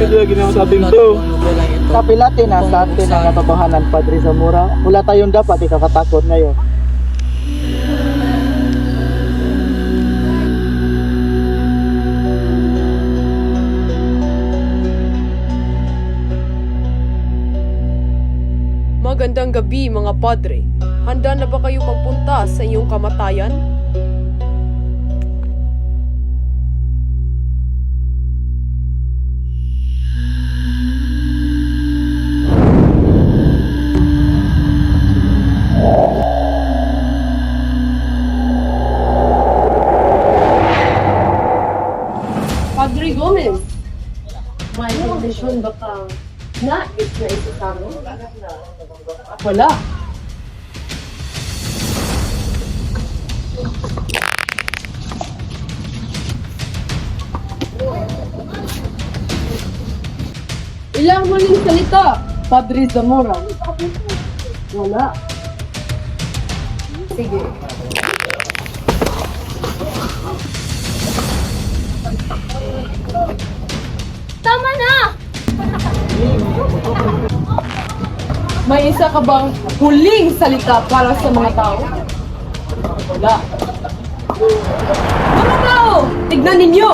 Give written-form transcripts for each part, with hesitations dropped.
niya ginawa sa atin to. Kapilati na sa atin ang katotohanan, Padre Zamora. Wala tayong dapat ikakatakot ngayon. Magandang gabi mga padre. Handa na ba kayo magpunta sa inyong kamatayan? Padre Gomez, may kondisyon ba kang nais na isasama? Wala. Ilang muling salita, Padre Zamora? Wala. Sige. Tama na! May isa ka bang huling salita para sa mga tao? Wala. Mga tao, tignan ninyo!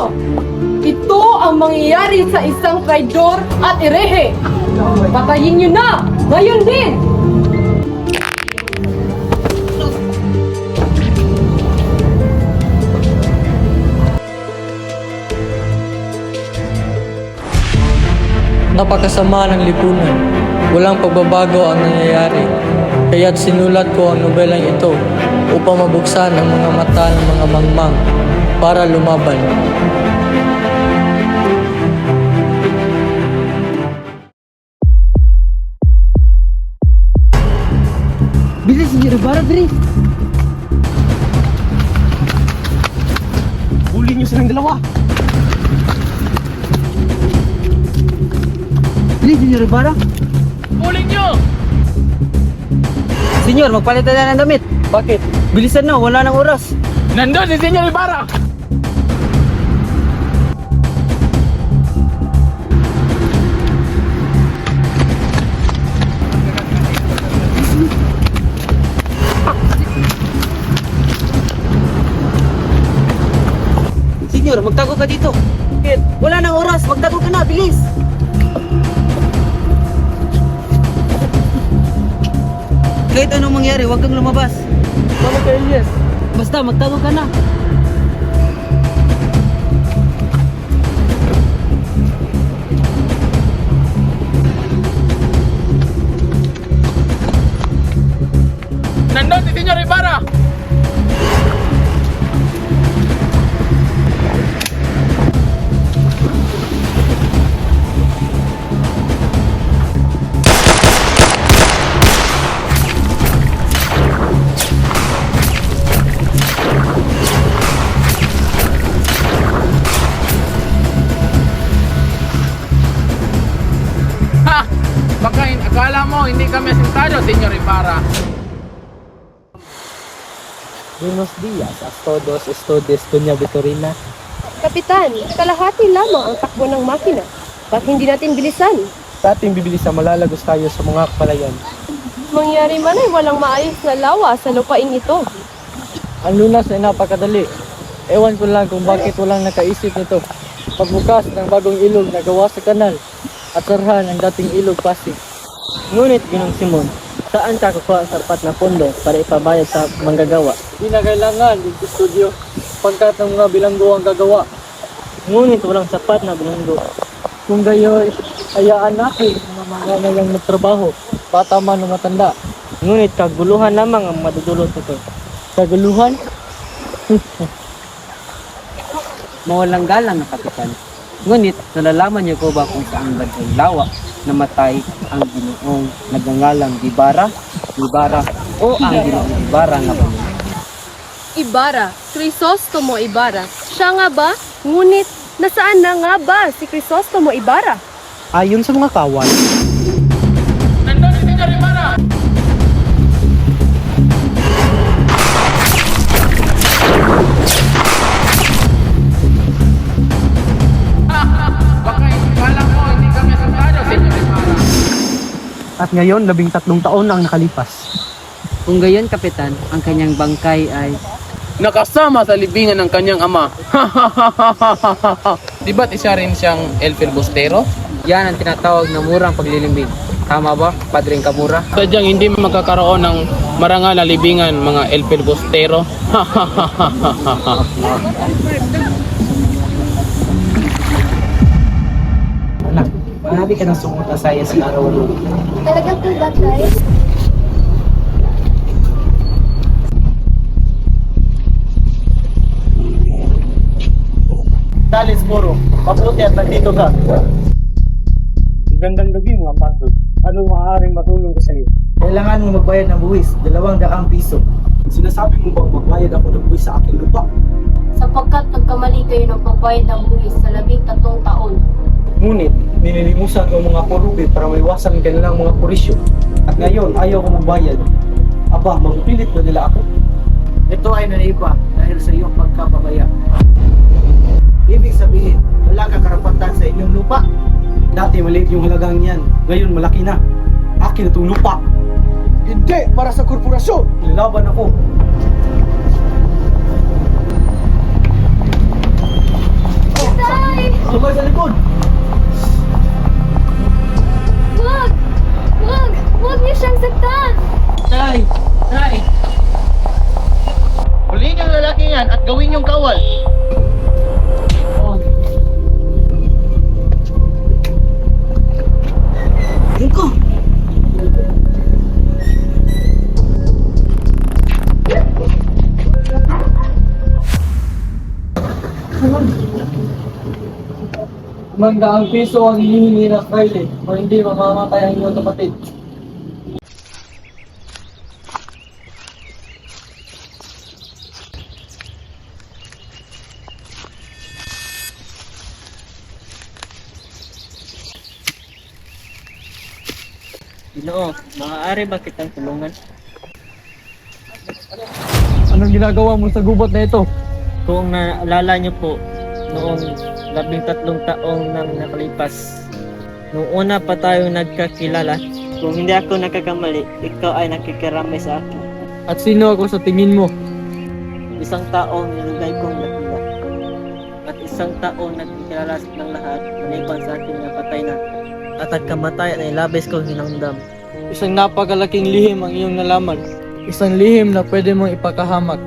Ito ang mangyayari sa isang traidor at erehe. Patayin nyo na! Ngayon din! Napakasama ng lipunan. Walang pagbabago ang nangyayari. Kaya't sinulat ko ang nobelang ito upang mabuksan ang mga mata ng mga mangmang para lumaban. Bilis, hindi Ribara, Dre. Huli niyo silang dalawa. Bilis, hindi Ribara. Huli niyo! Senyor, magpalitan na ng damit. Bakit? Bilisan na, wala nang oras. Nandun si Senyor Ibarra! Senyor, magtago ka dito. Wala nang oras, magtago ka na, bilis. Kahit anong mangyari, huwag kang lumabas. Tama ka, Elias. Basta, magtago ka na. Nandun si Senyor Ibarra! Ha! Baka akala mo hindi kami asintado, Senyor Ibarra. Buenos días a todos estudes, Doña Vitorina. Kapitan, kalahati lamang ang takbo ng makina. Bakit hindi natin bilisan? Sa ating bibilis na malalagos tayo sa mga kapalayan. Mangyari man ay walang maayos na lawa sa lupaing ito. Ang lunas ay napakadali. Ewan ko lang kung bakit walang nakaisip nito. Pagbukas ng bagong ilog na gawa sa kanal at sarhan ang dating ilog Pasig. Ngunit, Ginong Simon, saan ka kukuha sa sapat na pondo para ipabayad sa manggagawa? Hindi na kailangan dito studio pagkat ng mga bilanggo ang gagawa. Ngunit walang sapat na bilanggo. Kung gayoy, hayaan natin ang mga nayang magtrabaho, bata man o matanda. Ngunit kaguluhan lamang ang madudulot nito. Kaguluhan? Mawalang galang na kapitan. Ngunit, nalalaman niyo ko ba kung saan bandang lawa namatay ang Ginoong nagngangalang Ibarra o ang Ginoong Ibarra na pamilya? Ibarra, Crisostomo Ibarra. Siya nga ba? Ngunit, nasaan na nga ba si Crisostomo Ibarra? Ayon sa mga kawal, Nandun si Senyor Ibarra! Baka akala mo hindi At ngayon, 13 taon ang nakalipas. Kung gayon, Kapitan, ang kanyang bangkay ay Nakasama sa libingan ng kanyang ama. Di ba't isa rin siyang El Filibustero? yan ang tinatawag na murang paglilimbing. Tama ba, Padring Kamura? Sadyang hindi magkakaroon ng marangal na libingan mga El Filibustero. Anak, marami ka ng sumunta sa iya sa araw-araw. Talagang po ba, Tay? Dalis Puro, mabuti at nandito ka. Gandang gabi mga Pantod. Anong maaaring matulong ko sa iyo? Kailangan mo magbayad ng buwis, 200 piso. Sinasabi mo bang magbayad ako ng buwis sa aking lupa? Sapagkat nagkamali kayo ng pagbayad ng buwis sa 13 taon. Ngunit, ninilimusan ko ang mga pulubi para maiwasan ang kanilang mga purisyo. At ngayon, ayaw ko magbayad. Aba, magupilit na nila ako. Ito ay naiba dahil sa iyong pagkababaya. Ibig sabihin, wala kang karapatan sa inyong lupa. Dati maliit yung halagang yan, ngayon malaki na. Akin na itong lupa. Hindi! Para sa korporasyon! Lalaban ako. Tay! Sumay sa likod! Wag! Wag! Wag niyo siyang saktan! Tay! Tay! Huliin yung lalaki yan at gawin yung kawal. Manggaang piso ang hinihingi ng Friday o hindi mamamatay ang iyong kapatid. Ginoo, maaari ba kitang tulungan? Anong ginagawa mo sa gubat na ito? Kung naalala niyo po, noong 13 taong nang nakalipas, noong una pa tayo nagkakilala, kung hindi ako nagkakamali, ikaw ay nakikiramay sa akin. At sino ako sa tingin mo? Isang taong nilugay kong dakila. At isang taong nagkikilala ng lahat, maliban sa akin na patay na. At ang kamatayan ay labis kong hinamdam. Isang napakalaking lihim ang iyong nalaman. Isang lihim na pwede mong ipakahamak.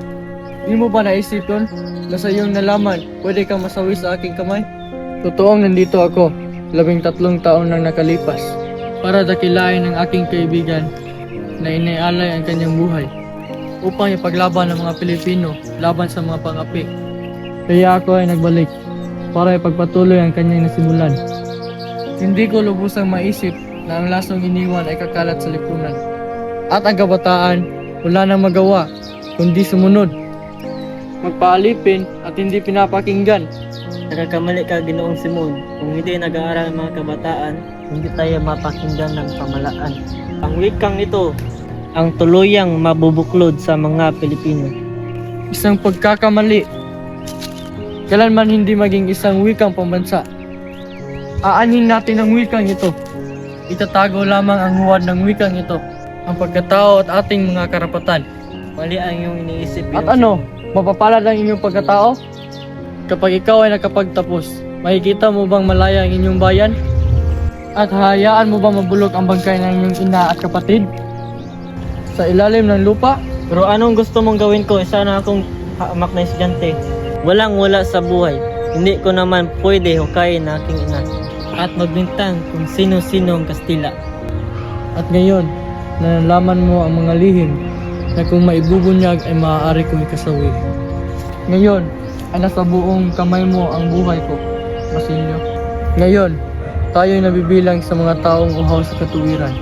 Hindi mo ba naisip yun? Na sa iyong nalaman, pwede kang masawi sa aking kamay? Totoong nandito ako, 13 taon nang nakalipas, para dakilain ang aking kaibigan na inialay ang kanyang buhay upang ipaglaban ng mga Pilipino laban sa mga pangapi. Kaya ako ay nagbalik para ipagpatuloy ang kanyang nasimulan. Hindi ko lubusang maisip na ang lasong iniwan ay kakalat sa lipunan. At ang kabataan, wala nang magawa, kundi sumunod. Magpaalipin at hindi pinapakinggan. Nagkakamali ka, Ginoong Simon. Kung hindi nag-aaral ang mga kabataan, hindi tayo mapakinggan ng pamalaan. Ang wikang ito, ang tuluyang mabubuklod sa mga Pilipino. Isang pagkakamali. Kailanman hindi maging isang wikang pambansa. Aanhin natin ang wikang ito. Itatago lamang ang huwad ng wikang ito, ang pagkatao at ating mga karapatan. Mali ang iyong iniisip. At ano, mapapalad ang inyong pagkatao? Kapag ikaw ay nakapagtapos, makikita mo bang malaya ang inyong bayan? At hahayaan mo bang mabulok ang bangkay ng inyong ina at kapatid? Sa ilalim ng lupa? Pero anong gusto mong gawin ko? Isa na akong hamak na estudyante. Walang wala sa buhay. Hindi ko naman pwede hukayin na aking ina at magbintang kung sino-sino ang Kastila. At ngayon, nalalaman mo ang mga lihim na kung maibubunyag ay maaari kong ikasawi. Ngayon, ay nasa buong kamay mo ang buhay ko, Basilio. Ngayon, tayo'y nabibilang sa mga taong uhaw sa katuwiran.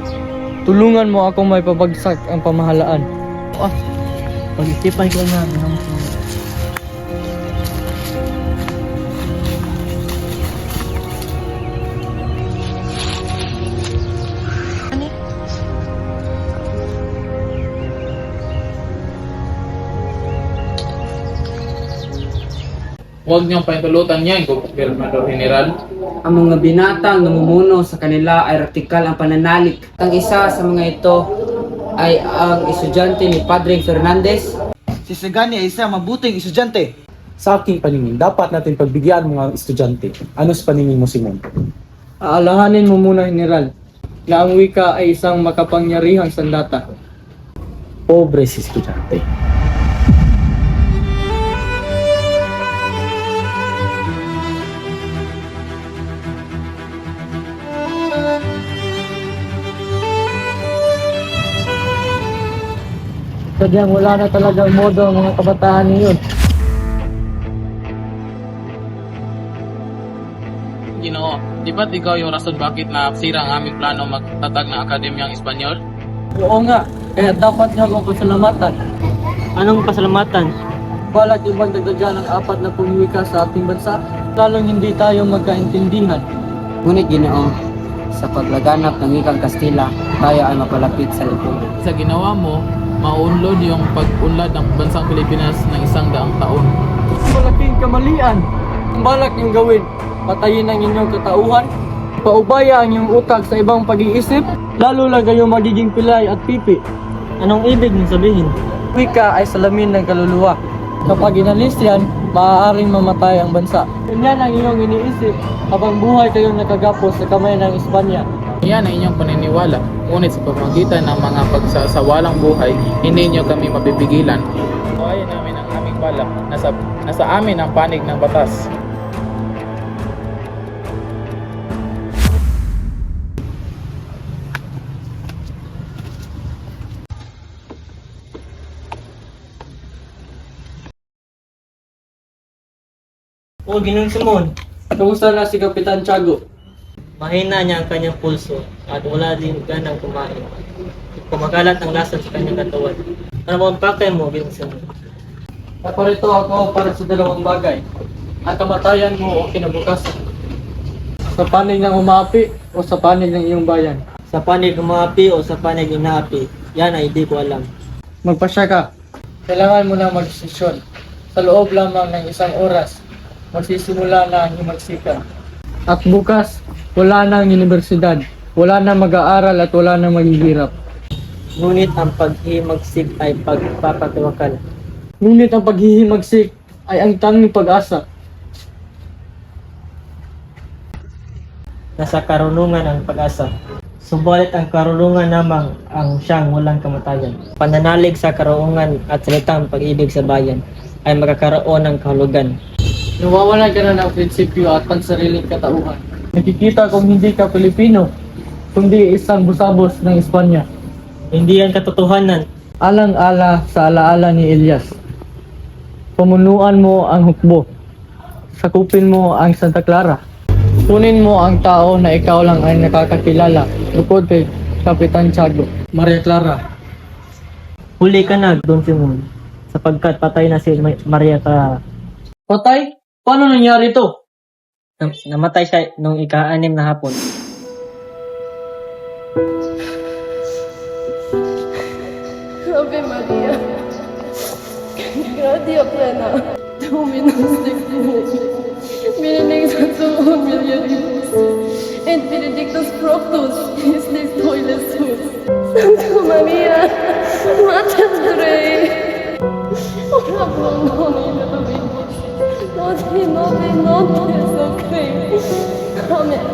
Tulungan mo ako may pabagsak ang pamahalaan. Pag-isipan ko na. Huwag niyong pahintulutan yan, Gobernador General. Ang mga binatang namumuno sa kanila ay ratikal ang pananalig. Ang isa sa mga ito ay ang estudyante ni Padre Fernandez. Si Sagani ay isang mabuting estudyante. Sa aking paningin, dapat natin pagbigyan ang mga estudyante. Ano sa paningin mo, Simon? Aalahanin mo muna, General, na ang wika ay isang makapangyarihang sandata. Pobre si estudyante. Sadyang wala na talagang modo ang mga kabataan ngayon. Ginoo, di ba't ikaw yung rason bakit nasira ang aming plano magtatag ng Akademyang Espanyol? Oo nga, kaya dapat niyo akong pasalamatan. Anong pasalamatan? Balat ibang dagdagan ng 4 na wika sa ating bansa, lalong hindi tayo magkaintindihan. Ngunit Ginoo, sa paglaganap ng wikang Kastila, tayo ay mapalapit sa lipunan. Sa ginawa mo, maunlod yung pag-unlad ng bansang Pilipinas ng 100 taon. Malaking kamalian. Ang balak niyong gawin, patayin ang inyong katauhan, paubaya ang inyong utak sa ibang pag-iisip, lalo lang kayong magiging pilay at pipi. Anong ibig mong sabihin? Wika ay salamin ng kaluluwa. Kapag inalis yan, maaaring mamatay ang bansa. Yan ang iyong iniisip habang buhay kayong nakagapos sa kamay ng Espanya. Iyan ang inyong paniniwala, ngunit sa pamamagitan ng mga pagsasawalang buhay, hindi niyo kami mapipigilan. Buhayin namin ang aming balak, nasa amin ang panig ng batas. O, Ginoong Simon, Kumusta na si Kapitan Tiago? mahina niya ang kanyang pulso at wala din ganang kumain. Kumakalat ang lasa sa kanyang katawan. Ano ba ang pakay mo, Ginoong Simon? Naparito ako para sa dalawang bagay. Ang kamatayan mo o kinabukasan. Sa panig ng umaapi o sa panig ng iyong bayan. Sa panig umapi o sa panig inaapi, yan ay hindi ko alam. Magpasya ka. Kailangan mo na magdesisyon. Sa loob lamang ng 1 oras, magsisimula na ang himagsikan. At bukas, wala na ang universidad. Wala na mag-aaral at wala na maghihirap. Ngunit ang paghimagsik ay pagpapatiwakal. Ngunit ang paghihimagsik ay ang tanging pag-asa. Nasa karunungan ang pag-asa. Subalit ang karunungan namang ang siyang walang kamatayan. Pananalig sa karunungan at salitang pag-ibig sa bayan ay magkakaroon ng kahulugan. Nawawalan ka na ng prinsipyo at pansariling katauhan. Nakikita kong hindi ka Pilipino, kundi isang busabos ng Espanya. Hindi yan katotohanan. Alang-ala sa alaala ni Elias. Pamunuan mo ang hukbo. Sakupin mo ang Santa Clara. Kunin mo ang tao na ikaw lang ay nakakakilala bukod kay Kapitan Tiago. Maria Clara. Huli ka na, Don Simon, sapagkat patay na si Maria Clara. Patay? Paano nangyari to? Namatay siya nung ika-6 na hapon. Ave Maria, gratia plena, Dominus tecum, benedictus mulieribus, et benedictus fructus ventris tui, Iesus. Santa Maria, Mater Dei, ora pro nobis peccatoribus, nobis Christi. Amen.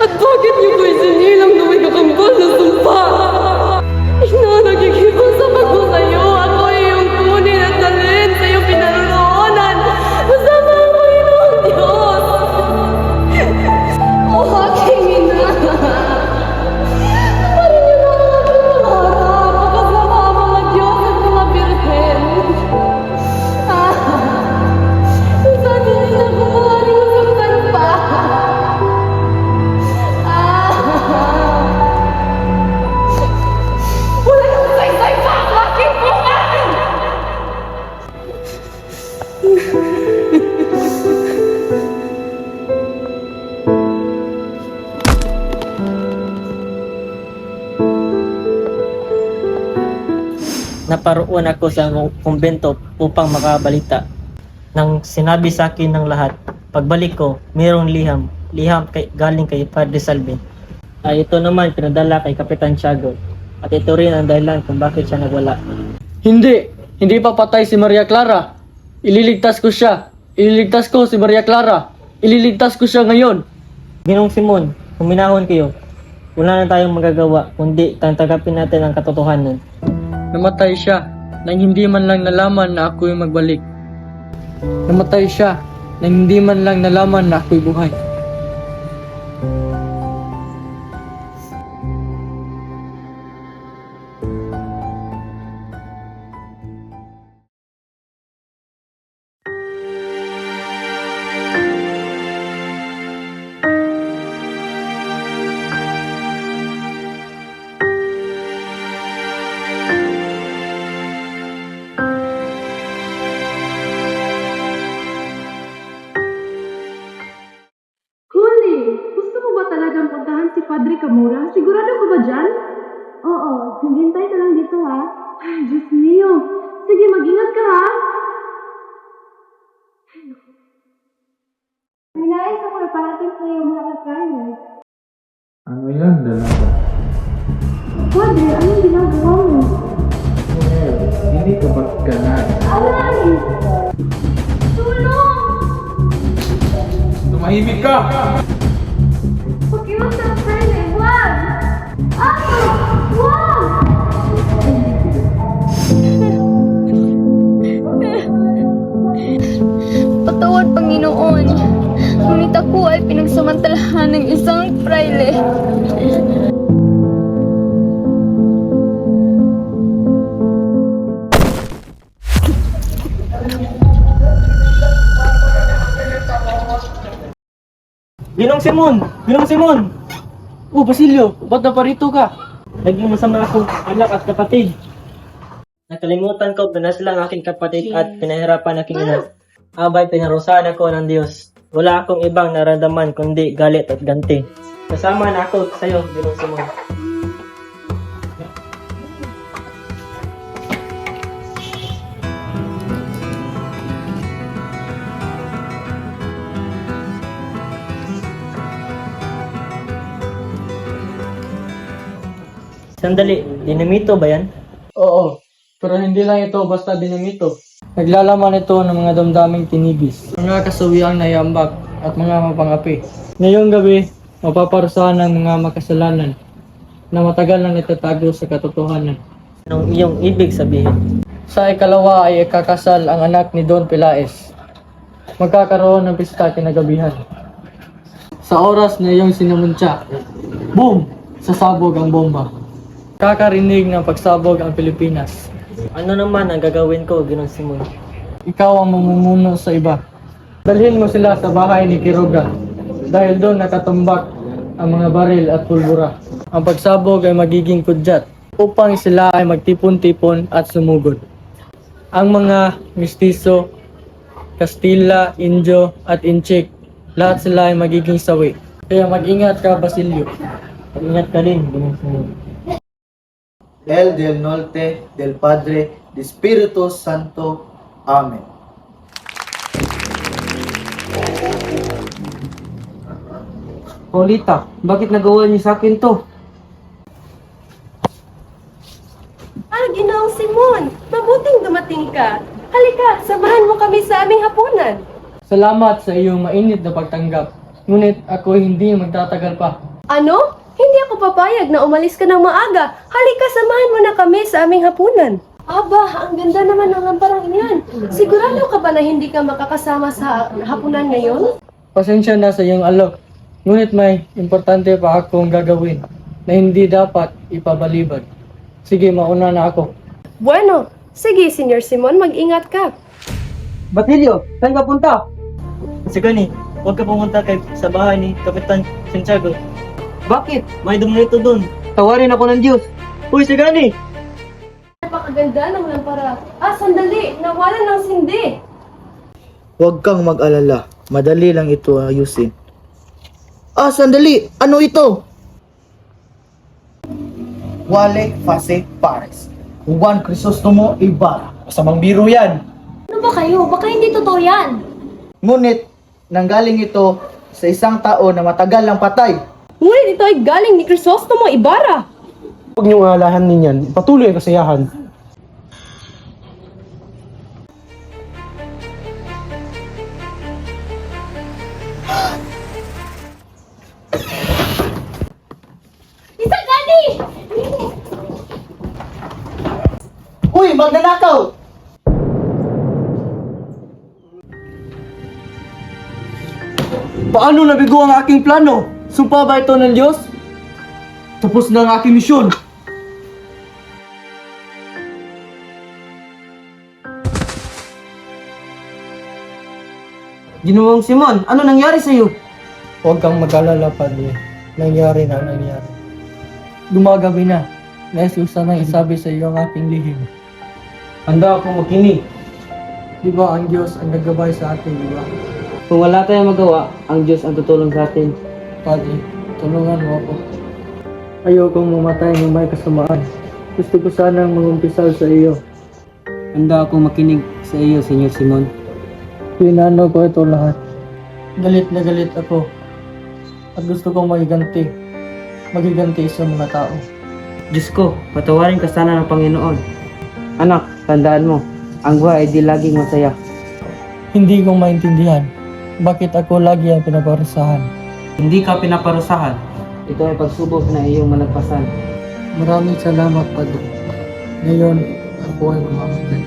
At bakit niyo ko isinilang na may kakambal na sumpa? Nagkikiusap ako sa'yo. Ako ay iyong kunin at dalhin sa iyong pinaroroonan. Kasama ang Panginoong Diyos. O aking ina. Parin niyo na ang aking pangarap. naparoon ako sa kumbento upang makabalita. Nang sinabi sa akin ng lahat, pagbalik ko, mayroong liham galing kay Padre Salve. Ay ito naman pinadala kay Kapitan Tiago. At ito rin ang dahilan kung bakit siya nagwala. Hindi pa patay si Maria Clara. Ililigtas ko siya. Ililigtas ko si Maria Clara. Ililigtas ko siya ngayon. Ginong Simon, huminahon kayo. Wala na tayong magagawa, kundi tanggapin natin ang katotohanan. Namatay siya nang hindi man lang nalaman na ako'y magbalik. Namatay siya nang hindi man lang nalaman na ako'y buhay. Huli! Gusto mo ba talagang puntahan si Padre Camora? Sigurado ka ba dyan? Oo, maghintay ka lang dito ha. Ay, Diyos mio. Sige, mag-ingat ka ha. May nais ako na parating sa iyong mga kakarya. Ano yan, dalaga? Padre, anong ginagawa mo? Hindi ka ba't ganaan? Alay! Tulong! Tumahimik ka! Pakiusap sa friend, wag! Ako! Wag! Patawad, Panginoon. Ngunit ako ay pinagsamantalahan ng isang fraile. Ginong Simon! Ginong Simon! Oh, Basilio, ba't naparito ka? Naging masama akong anak at kapatid. Nakalimutan ko na sila ang aking kapatid at pinahirapan aking ina. Abay, pinarusahan ako ng Diyos. Wala akong ibang naramdaman kundi galit at ganti. Kasama na ako sa iyo, Ginong Simon. Sandali, dinamito ba yan? Oo, pero hindi lang ito basta dinamito. Naglalaman ito ng mga damdaming tinibis, mga kasawiang naiambak at mga mapangapi. Ngayong gabi, mapaparusahan ng mga makasalanan na matagal na itatago sa katotohanan. Anong iyong ibig sabihin? Sa ikalawa ay ikakasal ang anak ni Don Pelaez. Magkakaroon ng pista kinagabihan. Sa oras na iyong sinamunsya, boom! Sasabog ang bomba. Kakarinig ng pagsabog ang Pilipinas. Ano naman ang gagawin ko, Ginong Simon? Ikaw ang mamumuno sa iba. Dalhin mo sila sa bahay ni Quiroga dahil doon nakatumbak ang mga baril at pulbura. Ang pagsabog ay magiging kudyat upang sila ay magtipon-tipon at sumugod. Ang mga mistiso, Kastila, Indio at Inchik, lahat sila ay magiging sawi. Kaya mag-ingat ka, Basilio. Ingat ka rin, Ginong Simon. El del Norte, del Padre, del Espíritu Santo. Amen. Paulita, bakit nagawa niyo sa akin to? Ginoong Simon, mabuting dumating ka. Halika, samahan mo kami sa aming hapunan. Salamat sa iyong mainit na pagtanggap. Ngunit ako hindi magtatagal pa. Ano? Hindi ako papayag na umalis ka ng maaga. Halika, samahan mo na kami sa aming hapunan. Aba, ang ganda naman ng amparang iyan. Sigurado ka ba na hindi ka makakasama sa hapunan ngayon? Pasensya na sa iyong alok. Ngunit may importante pa akong gagawin na hindi dapat ipabalibad. Sige, mauna na ako. Bueno, sige, Senior Simon, mag-ingat ka. Basilio, saan ka punta? Sige, huwag ka pumunta sa bahay ni Kapitan Santiago. Bakit? May dumunito doon. Tawarin ako ng Diyos. Uy, Sigani! Napakaganda ng lampara. Sandali, nawalan ng sindi. Huwag kang mag-alala. Madali lang ito ayusin. Sandali! Ano ito? Wale Face Pares. Juan Crisostomo Ibarra. Masamang biro yan. Ano ba kayo? Baka hindi totoo yan. Ngunit, nanggaling ito sa isang tao na matagal ng patay. Ngunit ito ay galing ni Crisostomo Ibarra. Huwag niyong aalahan ninyan. Patuloy ang kasiyahan. Isang gani! Uy, magnanakaw! Paano nabigo ang aking plano? Sumpa ba ito ng Diyos? Tapos na ang aking misyon. Ginoong Simon, ano nangyari sa iyo? Huwag kang mag-alala, Padre. Nangyari na nangyari. Gumagabi na. Nais ko sanang isabi sa iyo ang aking lihim. Handa akong makinig. Di ba ang Diyos ang naggabay sa atin, di ba? Kung wala tayong magawa, ang Diyos ang tutulong sa atin. Padre, tulungan mo ako. Ayokong mamatay ng may kasamaan. Gusto ko sanang magumpisal sa iyo. Handa akong makinig sa iyo, Senyor Simon. Pinano ko ito lahat. Galit na galit ako. At gusto kong magiganti. Magiganti sa mga tao. Diyos ko, patawarin ka sana ng Panginoon. Anak, tandaan mo, ang buhay ay di laging masaya. Hindi ko maintindihan. Bakit ako lagi ang pinaparusahan? Hindi ka pinaparusahan. Ito ay pagsubok na iyong malagpasan. Maraming salamat, Padre. Ngayon, ako ay mamamatay.